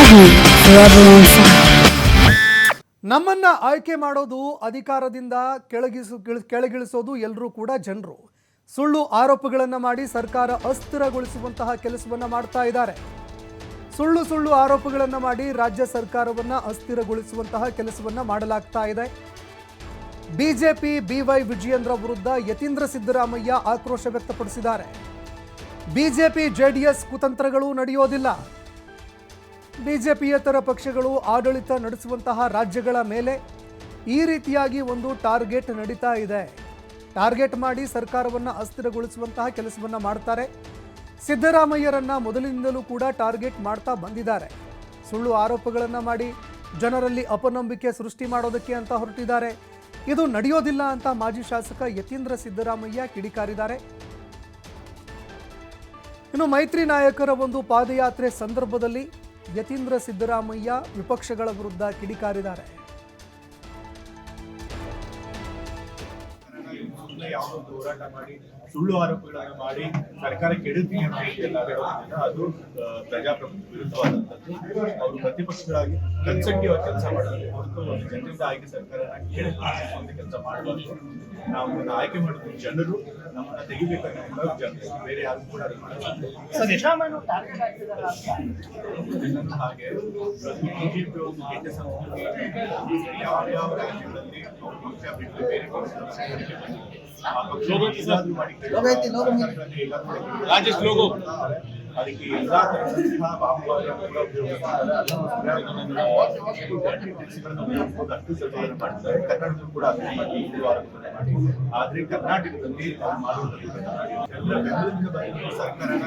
TV, forever on fire. ನಮ್ಮನ್ನ ಆಯ್ಕೆ ಮಾಡೋದು ಅಧಿಕಾರದಿಂದ ಕೆಳಗಿಳಿಸೋದು ಎಲ್ಲರೂ ಕೂಡ ಜನರು. ಸುಳ್ಳು ಆರೋಪಗಳನ್ನು ಮಾಡಿ ಸರ್ಕಾರ ಅಸ್ಥಿರಗೊಳಿಸುವಂತಹ ಕೆಲಸವನ್ನ ಮಾಡ್ತಾ ಇದ್ದಾರೆ. ಸುಳ್ಳು ಆರೋಪಗಳನ್ನು ಮಾಡಿ ರಾಜ್ಯ ಸರ್ಕಾರವನ್ನ ಅಸ್ಥಿರಗೊಳಿಸುವಂತಹ ಕೆಲಸವನ್ನ ಮಾಡಲಾಗ್ತಾ ಇದೆ. ಬಿಜೆಪಿ BY ವಿಜಯೇಂದ್ರ ವಿರುದ್ಧ ಯತೀಂದ್ರ ಸಿದ್ದರಾಮಯ್ಯ ಆಕ್ರೋಶ ವ್ಯಕ್ತಪಡಿಸಿದ್ದಾರೆ. ಬಿಜೆಪಿ JDS ಕುತಂತ್ರಗಳು ನಡೆಯೋದಿಲ್ಲ. ಬಿಜೆಪಿಯೇತರ ಪಕ್ಷಗಳು ಆಡಳಿತ ನಡೆಸುವಂತಹ ರಾಜ್ಯಗಳ ಮೇಲೆ ಈ ರೀತಿಯಾಗಿ ಒಂದು ಟಾರ್ಗೆಟ್ ನಡೀತಾ ಇದೆ. ಟಾರ್ಗೆಟ್ ಮಾಡಿ ಸರ್ಕಾರವನ್ನು ಅಸ್ಥಿರಗೊಳಿಸುವಂತಹ ಕೆಲಸವನ್ನು ಮಾಡ್ತಾರೆ. ಸಿದ್ದರಾಮಯ್ಯರನ್ನ ಮೊದಲಿನಿಂದಲೂ ಕೂಡ ಟಾರ್ಗೆಟ್ ಮಾಡ್ತಾ ಬಂದಿದ್ದಾರೆ. ಸುಳ್ಳು ಆರೋಪಗಳನ್ನು ಮಾಡಿ ಜನರಲ್ಲಿ ಅಪನಂಬಿಕೆ ಸೃಷ್ಟಿ ಮಾಡೋದಕ್ಕೆ ಅಂತ ಹೊರಟಿದ್ದಾರೆ. ಇದು ನಡೆಯೋದಿಲ್ಲ ಅಂತ ಮಾಜಿ ಶಾಸಕ ಯತೀಂದ್ರ ಸಿದ್ದರಾಮಯ್ಯ ಕಿಡಿಕಾರಿದ್ದಾರೆ. ಇನ್ನು ಮೈತ್ರಿ ನಾಯಕರ ಒಂದು ಪಾದಯಾತ್ರೆ ಸಂದರ್ಭದಲ್ಲಿ ಯತೀಂದ್ರ ಸಿದ್ದರಾಮಯ್ಯ ವಿಪಕ್ಷಗಳ ವಿರುದ್ಧ ಕಿಡಿಕಾರಿದ್ದಾರೆ. ಯಾವುದೋ ಹೋರಾಟ ಮಾಡಿ ಸುಳ್ಳು ಆರೋಪಗಳನ್ನು ಮಾಡಿ ಸರ್ಕಾರ ಕೆಡುತ್ತೀನಿ ಅಂತ ಹೇಳೋದ್ರಿಂದ ಅದು ಪ್ರಜಾಪ್ರಭುತ್ವ ವಿರುದ್ಧವಾದಂಥದ್ದು. ಅವರು ಪ್ರತಿಪಕ್ಷಗಳಾಗಿ ಕನ್ಸ್ಟ್ರಕ್ಟಿವ್ ಆಗಿ ಕೆಲಸ ಮಾಡಬೇಕು ಹೊರತು ಒಂದು ಜನರಿಂದ ಆಯ್ಕೆ ಸರ್ಕಾರನ ಕೆಡುಕುವಂತ ಕೆಲಸ ಮಾಡಬಾರ್ದು. ನಾವು ಆಯ್ಕೆ ಮಾಡೋದು ಜನರು, ನಮ್ಮನ್ನ ತೆಗಿಬೇಕನ್ನೋ ಜನರು, ಬೇರೆ ಯಾರು ಕೂಡ ಹಾಗೆ ಬಿಜೆಪಿ ಒಂದು ಕೆಟ್ಟ ಸಂಸ್ಕೃತಿ ಯಾವ ರಾಜ್ಯಗಳಲ್ಲಿ ಪಕ್ಷ ಬಿಟ್ಟು ಬೇರೆ ಪಕ್ಷ ಅದಕ್ಕೆ ಎಲ್ಲಾ ತರಹದ ಬಾಹುಬಲ ಕೂಡ ಮಾಡ್ತಾರೆ. ಕನ್ನಡದಲ್ಲೂ ಕೂಡ ಆದ್ರೆ ಕರ್ನಾಟಕದಲ್ಲಿ ಮಾಡುವಂತಹ ಎಲ್ಲ ಬೆಂಗಳೂರಿನಿಂದ ಬಂದ ಸರ್ಕಾರನ